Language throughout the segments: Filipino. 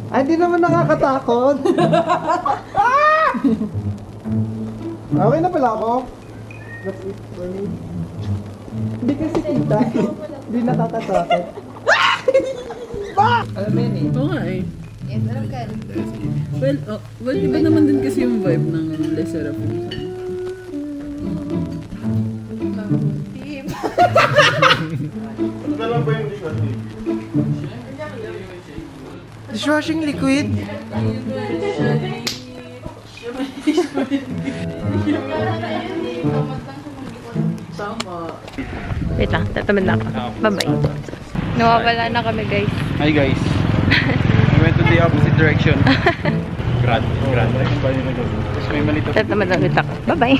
Ay, hindi naman nakakatakot. Okay na pala ako. That's it for me. Hindi kasi kita. Hindi nakakatakot. Alam mo yun eh. Oo nga eh. Yes, alam ka. Well, iba naman din kasi yung vibe ng Les Seraphim. Team. Dishwashing liquid? Wait lang, tatamad na ako. Bye-bye. Nawawala na kami, guys. Hi guys. We went to the opposite direction. Grand. Tapos may malito. Tatamad na ulit ako. Bye-bye.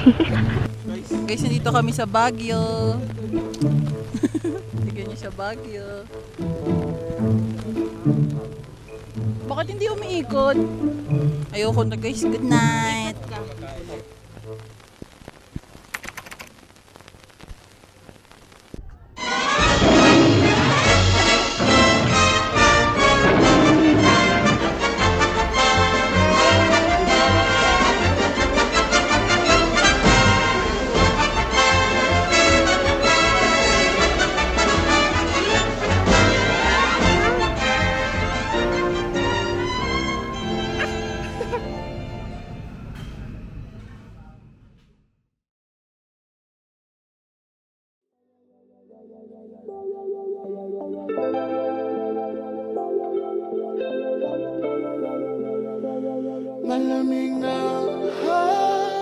Guys, nandito kami sa Baguio. Tignan niyo sa Baguio. Bakit hindi umiikot? Ayoko na guys. Good night. Malamig na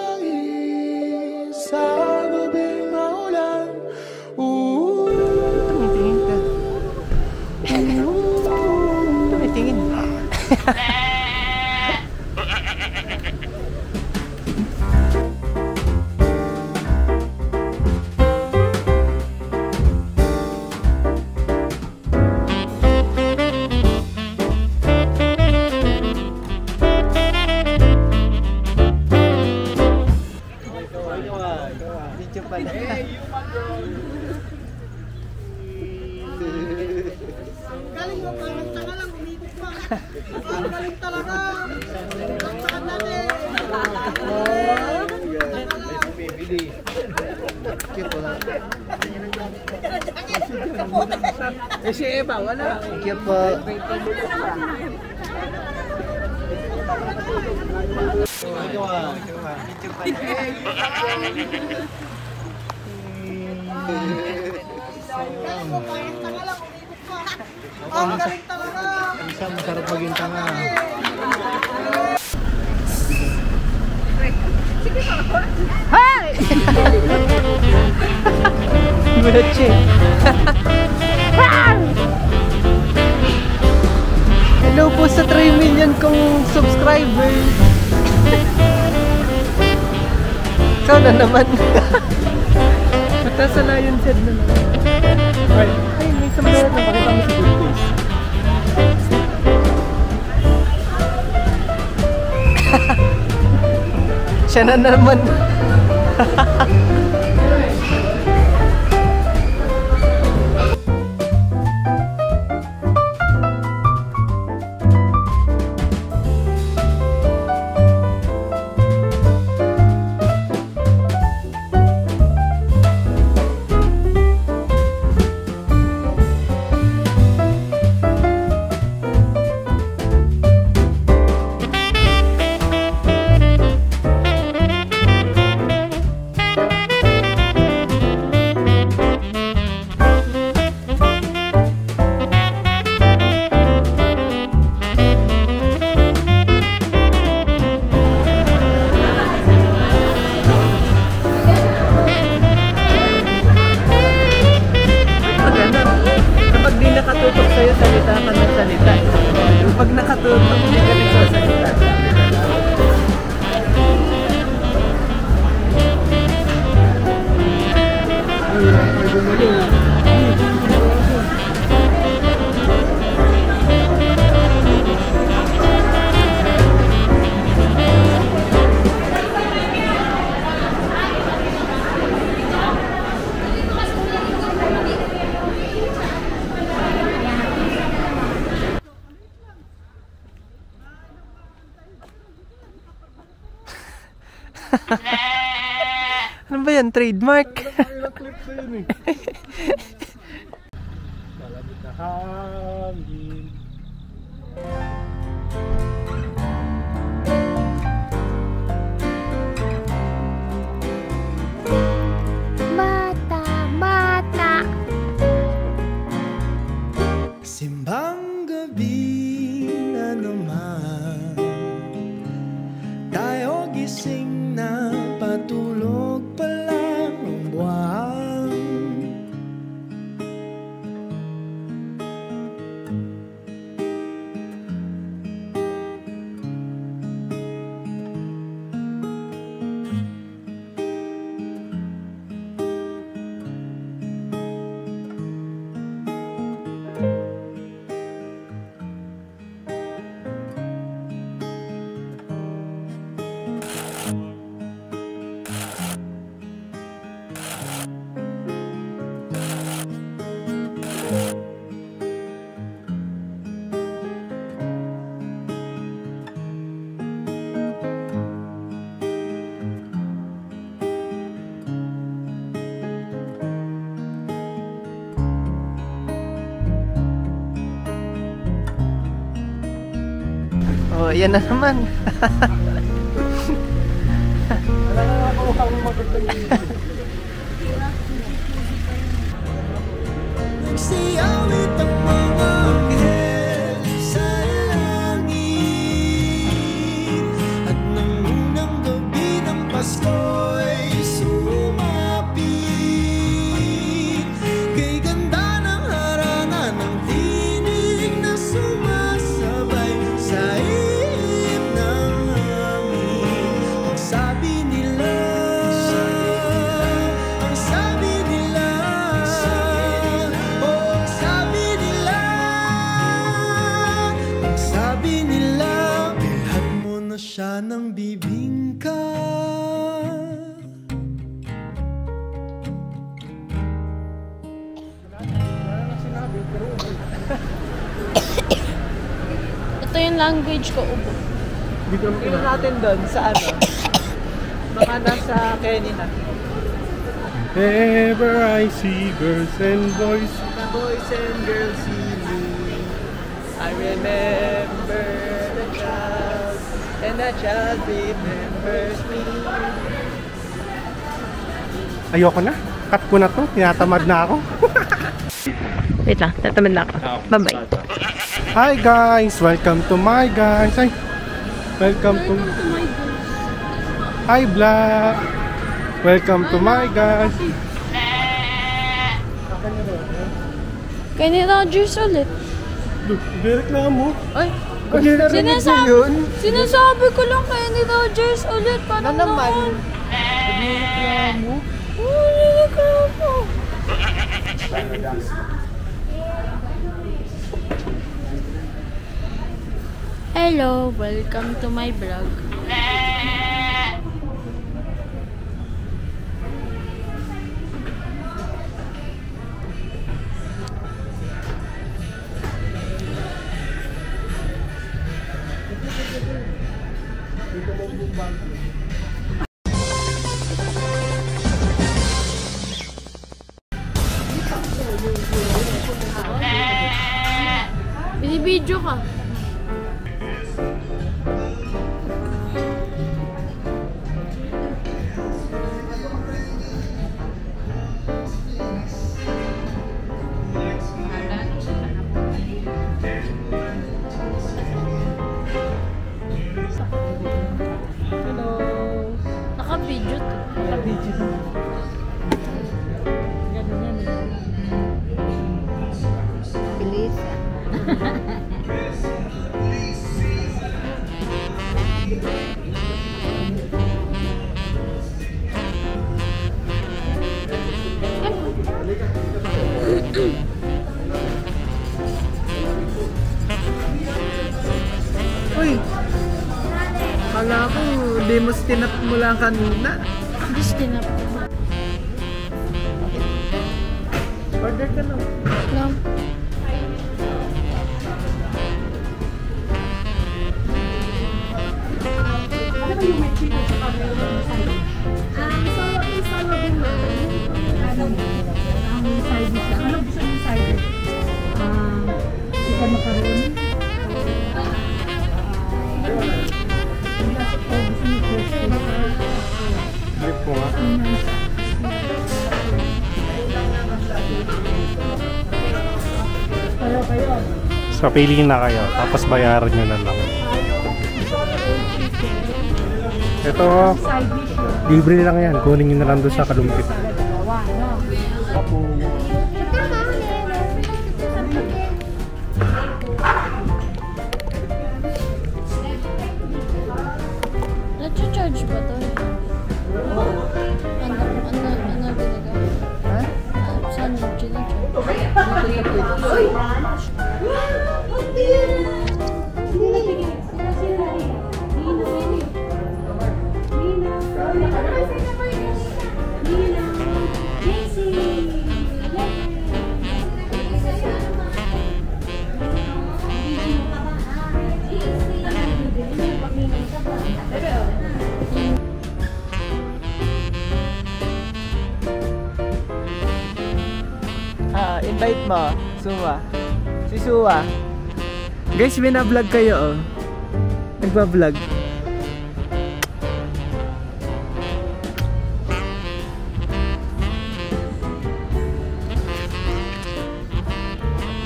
hangin sa gabing maulan. Tumitingin ka. Tumitingin. Galing mo, parang taka lang, umikot pa. Parang galing talaga. Taktakan natin. Cute po lang. Eh si Eva, wala. Cute po. Ang galing talaga! Isa, masarap maging tanga. Hi! Bulatche. Hello po sa 3 million kong subscribers. Sana naman. Mataas na yun, said na naman. Ay, may samanala na pakita mo sa good face. Siya na naman. Ano ba yan? Trademark? Ilang clip na yun eh. Malamig na hangin. Bata, bata. Simbang gabi na naman, tayo gising na, patulog pa lang ang buwan. Oh, yan na naman. Nagsiyawit ang mga anghel sa langit, at nang unang gabi ng Pasko'y sumapit, kay ganda ng harana ng tinig na sumasabay sa ihip ng hangin. Ang sabi nila, ang sabi nila, oh, ang sabi nila, ang sabi nila, bilhat mo na siya ng bibingka. Ito yung language ko, ubo. Tingnan natin doon sa ano. Baka nasa Kenny na. Ever I see girls and boys. The boys and girls see me, I remember the child, and the child remembers me. Ayoko na. Cut ko na to. Tinatamad na ako. Wait lang, tatamad na ako. Bye-bye. Hi guys! Welcome to my guys. Ay, welcome to Hi vlog. Welcome to my guys. Kaya ni Rogers ulit. Direklamo. Ay, Sinasabi yun? sinasabi ko lang kaya ni Rogers ulit. Parang Na naman. noon. Nagreklamo. Oo, nagreklamo. Hello, welcome to my vlog. Binibidyo ka. Naka-video to. Naka-video. Ganun yan eh. Bilis. Uy! Kala ko, demos tinap mo lang kanina. Gusto na po. Order ka na. Lang. Ano ba yung may chicken sa camera? Solo is So, pili na kayo. Tapos bayaran nyo na lang. Ito, libre lang yan. Kunin nyo na lang doon sa kalumpit. Nag-charge ba to? Ano ginagawa? Ha? Saan yung ginagawa? Invite mo, Suwa. Si Suwa. Guys, binablog kayo, oh. Nagbablog.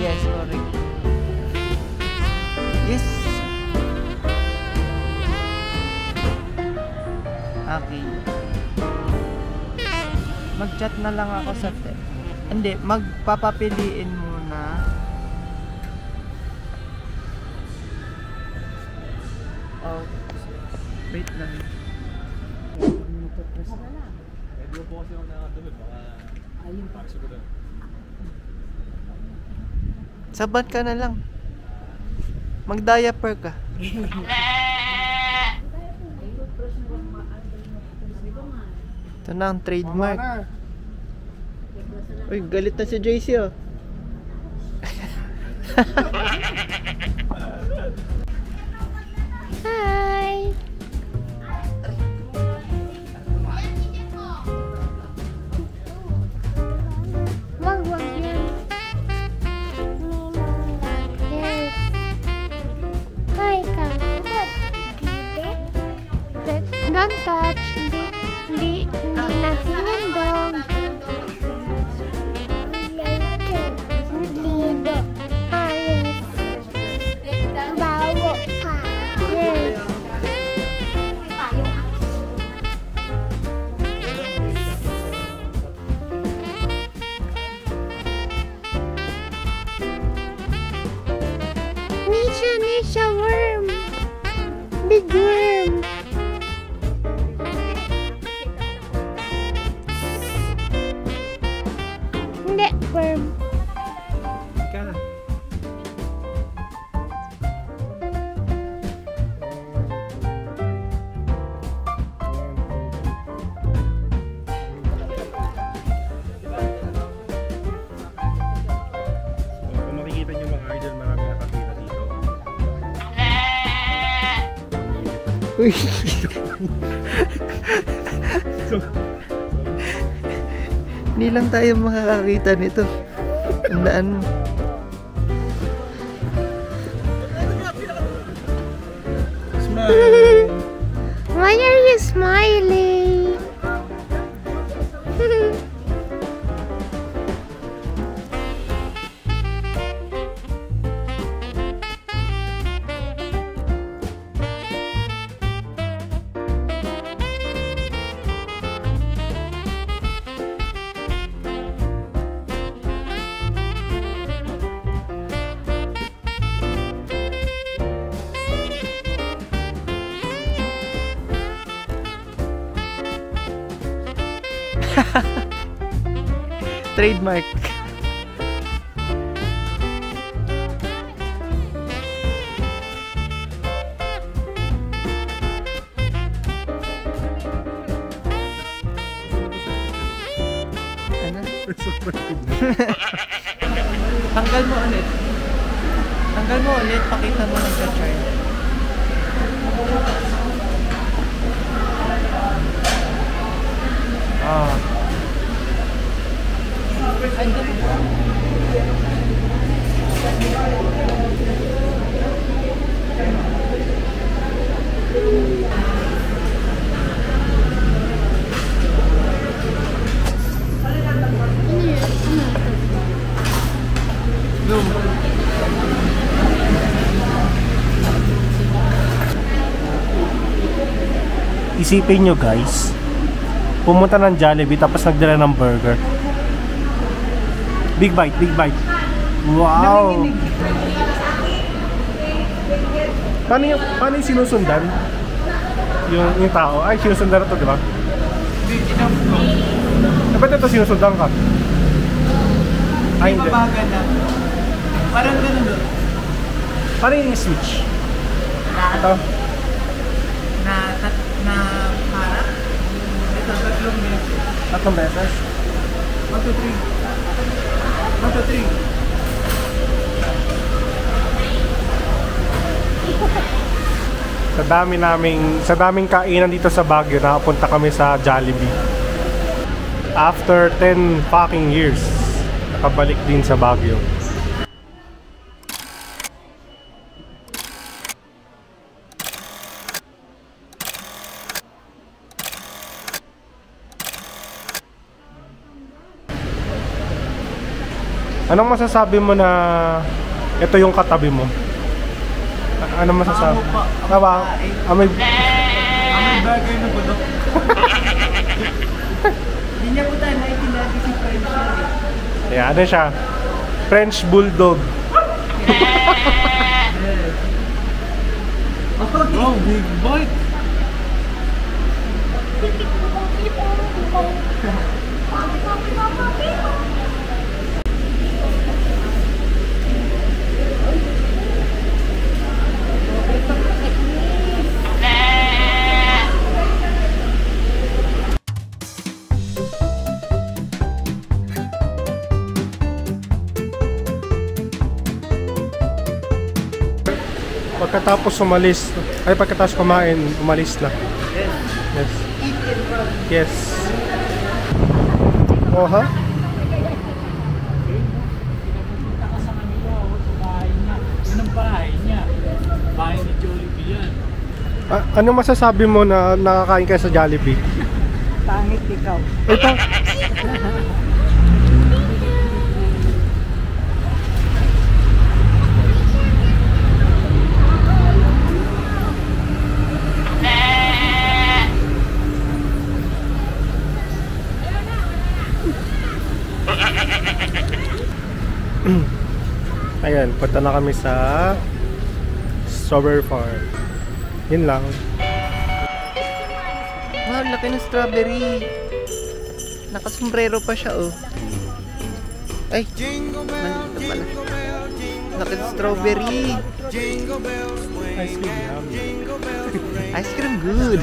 Yes, sorry. Yes. Okay. Mag-chat na lang ako sa hindi, magpapapiliin muna. Oh, wait lang. Sabat ka na lang. Mag-diaper ka. Ito na ang trademark. Uy, galit na si JC, oh. Hi! Wag yan. Yes. Hi, come. Don't touch. Hindi natin yung dog. Nisha worm. Big worm. Hindi, worm. Kung makikita nyo mga idol, marami nakakita dito. Uy. Hindi lang tayo makakakita nito. Tandaan mo. Smile! Why are you smiling? Trademark. Ano? Tanggal mo ulit. Tanggal mo ulit. Pakita mo lang sa chart. Ah. Zoom. Isipin nyo guys, pumunta ng Jollibee tapos nagdala ng burger. Big bite, big bite. Wow! Paano yung sinusundan? Yung tao? Ay, sinusundan na to, di ba? Ba't ito sinusundan ka? Ay, hindi. Mabagal na. Parang ganun doon. Paano yung switch? Ito? Na harap. Ito, 3 beses. 3 beses? 1, 2, 3. 1, 2, 3. Sa daming kainan dito sa Baguio, nakapunta kami sa Jollibee. After 10 fucking years, nakabalik din sa Baguio. Anong masasabi mo na ito yung katabi mo? Anong masasabi? Tama. Amoy Burger na bulok. Hindi niya po tayo naitinag si French. yeah, ano siya? French Bulldog. Oh, big bite. Pagkatapos kumain, umalis na. Yes. Yes. Oh, ha? Yun ang bahay niya. Bahay ni Jollibee yan. Ano masasabi mo na nakakain ka sa Jollibee? Pangit ikaw. Ito. Ayan, punta na kami sa Strawberry Farm. Yun lang. Wow, laki ng strawberry. Nakasombrero pa siya, oh. Ay, nandito pala. Laki ng strawberry. Ice cream, yummy. Ice cream good.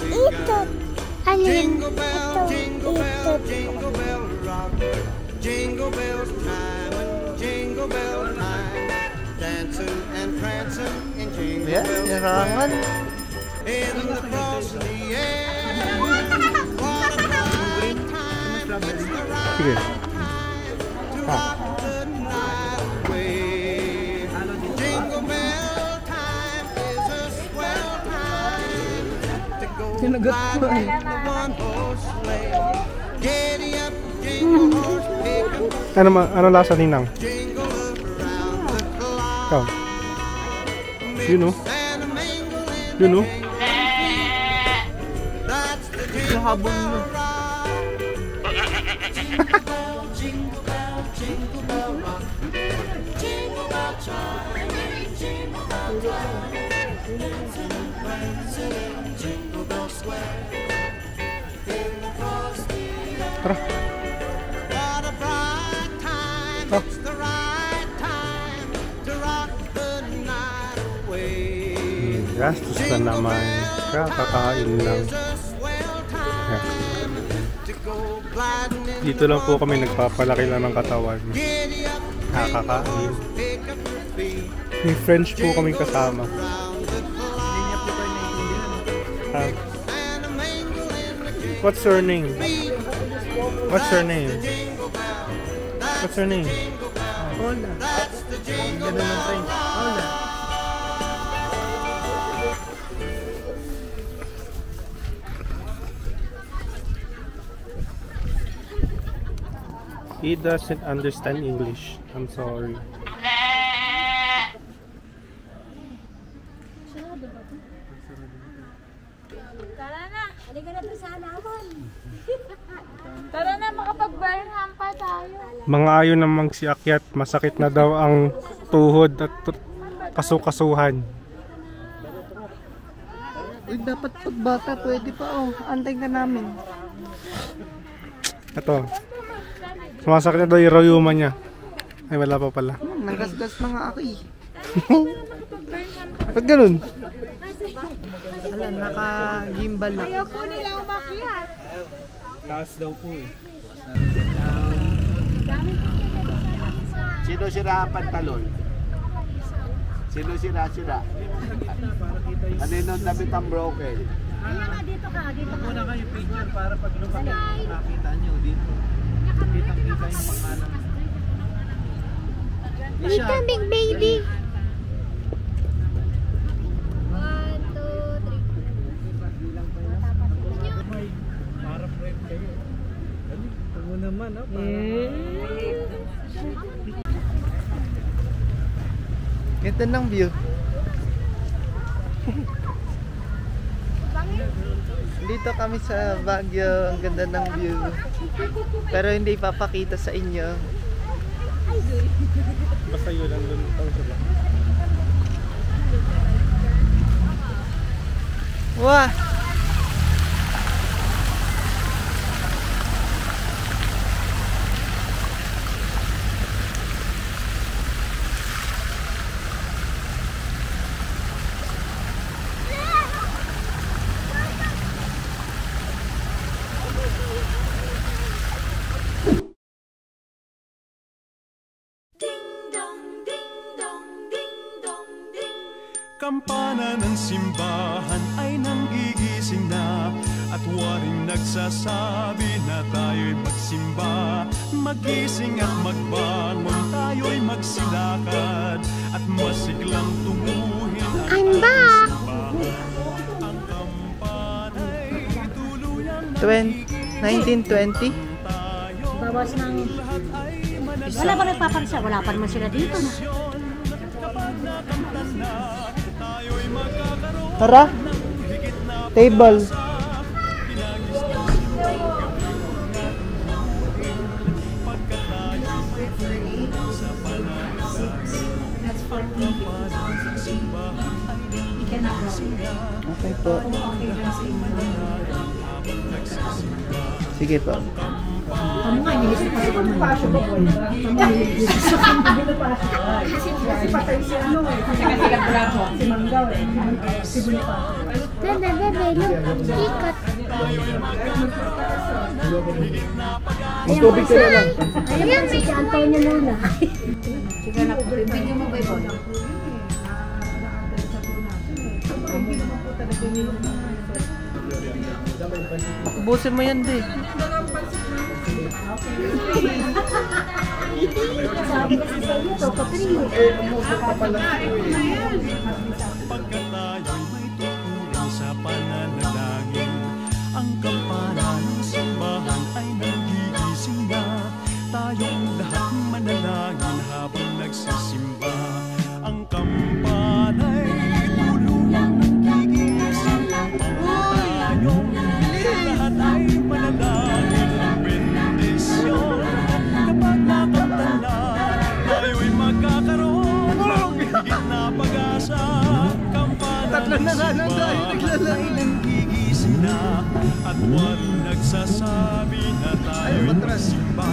Itot. Alin? Ito. Itot. Jingle bells chime and jingle bell time, dancing and prancing in jingle Yes, yarangan. in the frosty air. What a bright time! It's the right Sige. to rock the night away. Jingle bell time is a swell time to go gliding in the one-horse sleigh. Giddy up, jingle horse, pick up, Ano lasa ninang? jingle around the clock. Ikaw. You know? And a mingle in You know? that's the jingle Habol mo. bell rock. Jingle bell, jingle bell, jingle bell rock. Jingle bell chime, jingle bell time. Dancing and prancing in Jingle Bell Square. In the frosty air. Tara. What a bright time! Oh. It's the right time to rock the night away. Gastos na naman. Kakakain lang. It's a swell time to go gliding in Dito lang po kami nagpapalaki lang ng katawan. Giddy up, Nakakain. pick up your feet. May French po kaming kasama. Round the clock Ah, and a mingle in the jingle what's her name? beat. What's her name? Jingle bell, that's What's her name? jingle bell. Hola. That's the jingle Ganun ang bell French. rock. Hola. He doesn't understand English. I'm sorry. Tara na, makapag-Burnham pa tayo. Mga ayaw namang siakyat, masakit na daw ang tuhod at kasukasuhan. Uy, dapat pagbata pwede pa oh. Antay ka namin. Ito. Sumasakit na daw yung rayuma niya. Ay, wala pa pala. Nanggasgas na nga ako eh. Ba't ganun? Wala, naka-gimbal lang. Ayaw po nila umakyat. Taas daw po eh. Sino sira ang pantalon? Sino sira? Kanino ang damit ang broken? Muna kayo picture para pag lumaki makita nyo dito. Kitang-kita yung makanan. Dito, big baby. 1, 2, 3. Para friend kayo. Ito mo naman ha. Ganda ng view. Dito kami sa Baguio, ang ganda ng view. Pero hindi papakita sa inyo. Basta yun lang doon. Wah! Kampana ng simbahan ay nanggigising na at waring nagsasabi na tayo'y magsimba. Magising at magbangon, tayo'y magsilakad at masiglang tunguhin ang back. simbahan. Ang kampana'y tuluyang 1920? Bawas ng... Wala pa nagpaparisa, wala pa naman sila dito na. Tara! Table! Okay po. Sige po. Kamu nga, nilisip pa sa kamu. Kasi patay si ano eh. Kasi nagbravo. Si Manggaw eh. Si Bonifacio. Bebe, bebe, look. Ikot. Ang tubig ka na lang. Ayan, si Antonio Luna. Sige na po. Video mo ba ito? Ubusin mo yan, di. Sabi kasi sa iyo, ito, Patricio. pagkat tayo'y may tuturing sa pananalangin. Ang kampana ng simbahan ay nagigising na. Tayong lahat manalangin habang nagsisimba. Ang kampana'y tuluyang nagigising. Tayong lahat ay manalangin. Ang bendisyon kapag nakanta na, tayo'y magkakaroon ng higit na pag-asa. Tatlo na nga lang tayo naglalaro. Gigising na at waring nagsasabi na tayo'y magsimba.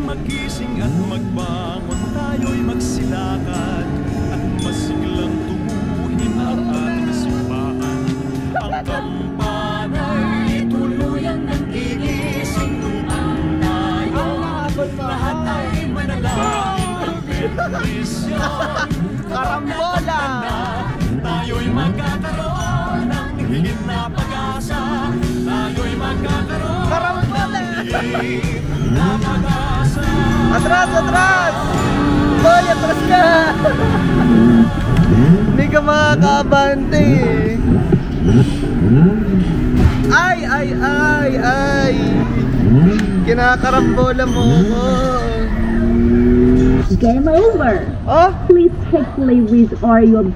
Magising at magbangon, tayo'y magsilakad at masiglang tunguhin ang ating simbahan. Ang kampana'y tuluyang nagigising upang tayo lahat ay manalangin ng bendisyon. Karambola! Tayo'y magkakaroon ng higit na pag-asa. Tayo'y magkakaroon Karambola! ng higit na pag-asa. Atras! Atras! Boy, atras ka! Hindi ka makakaabante eh. Ay! Ay! Ay! Ay! Kinakarambola mo ko. Game over. Oh! Please quickly withdraw your...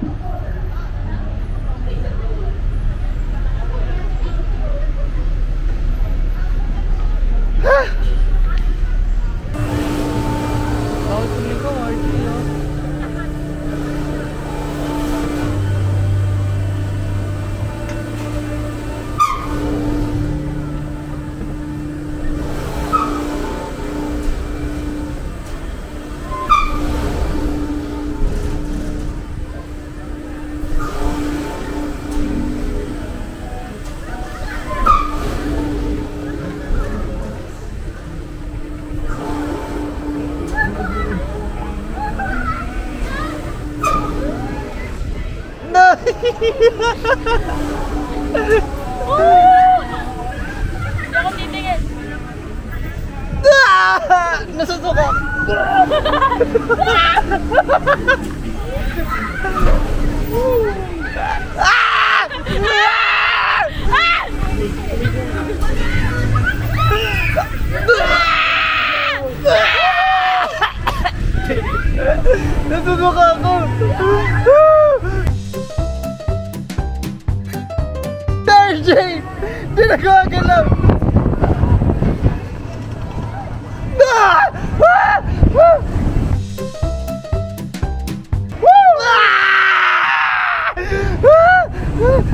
Hindi ako titingin. Nasusuka! Nasusuka ako! Darjay! Di nagagalaw!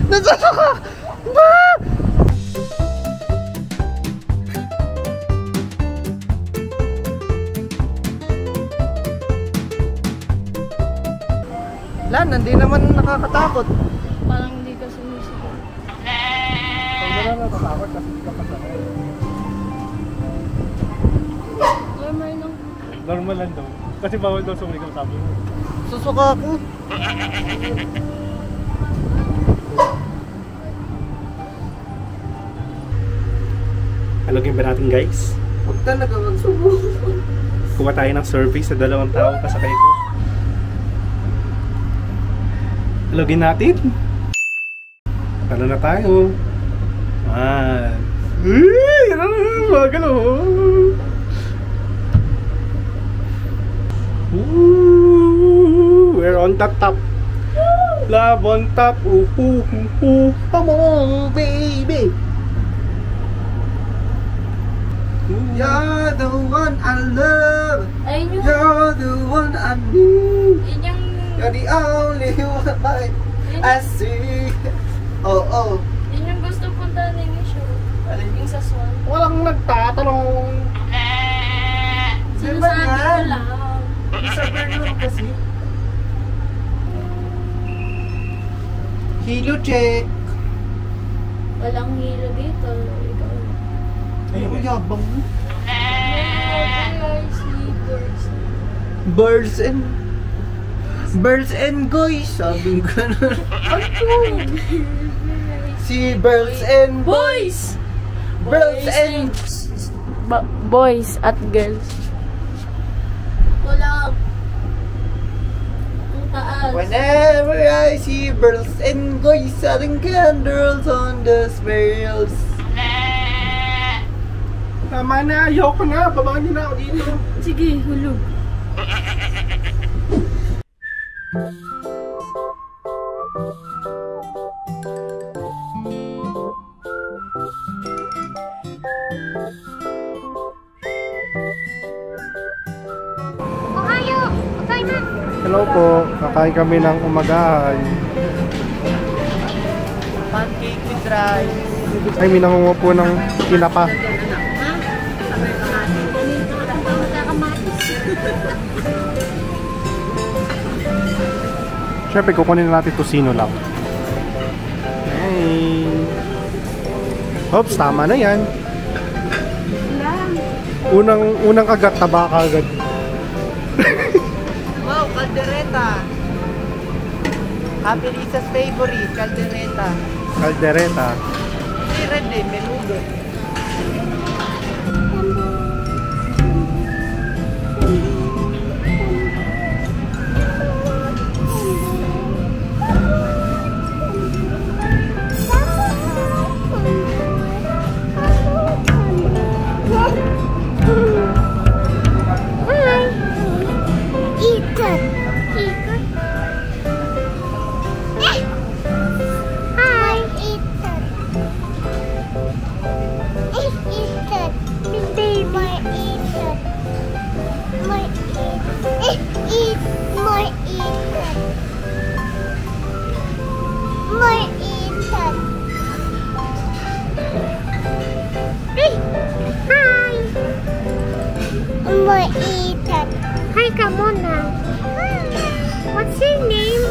Nasusuka! Lan, hindi naman nakakatakot. Parang hindi ka sumisigaw. Pag wala natatakot kasi hindi ka pasanay. Normal lang. Normal lang daw. Kasi bawal daw sumigaw sabi mo. Susuka ako. Alogin ba natin guys? Huwag talaga magsubukan. Kuha tayo ng survey sa 2 tao kasakay ko. Alogin natin. Talo na tayo. Magalo. We're on the top. Love on top. Come on, baby. You're the one I love. Ayun yung... You're the one I need. Yun yung... You're the only one I see. Oh, oh. Yun yung gusto punta ng show. Yung sa Swan. Walang nagtatanong. Sinasabi ko lang. Sa Bernard kasi. Hilo check. Walang hilo dito. Ikaw lang. Ay, yabang mo. Birds. Birds and guys, sabi ko na. Si birds and Boys! birds and Boys at girls. Wala. Ang taas. whenever I see birds and guys, selling candles on the smells. Tama na, ayoko na. Babaan niyo na ako dito. Sige, hulog. Hello po. Kakain kami ng umagahan. Pancake with rice. Ay, minangungo po ng kinapa. Siyempre, kukunin na natin tosino lang. Hey. Oops, tama na yan. Unang agat, taba ka agad. Wow, caldereta. Happy Lisa's favorite, caldereta. Caldereta. Si Red eh, menudo. Hi, come on now. What's your name?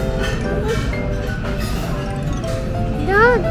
Dog.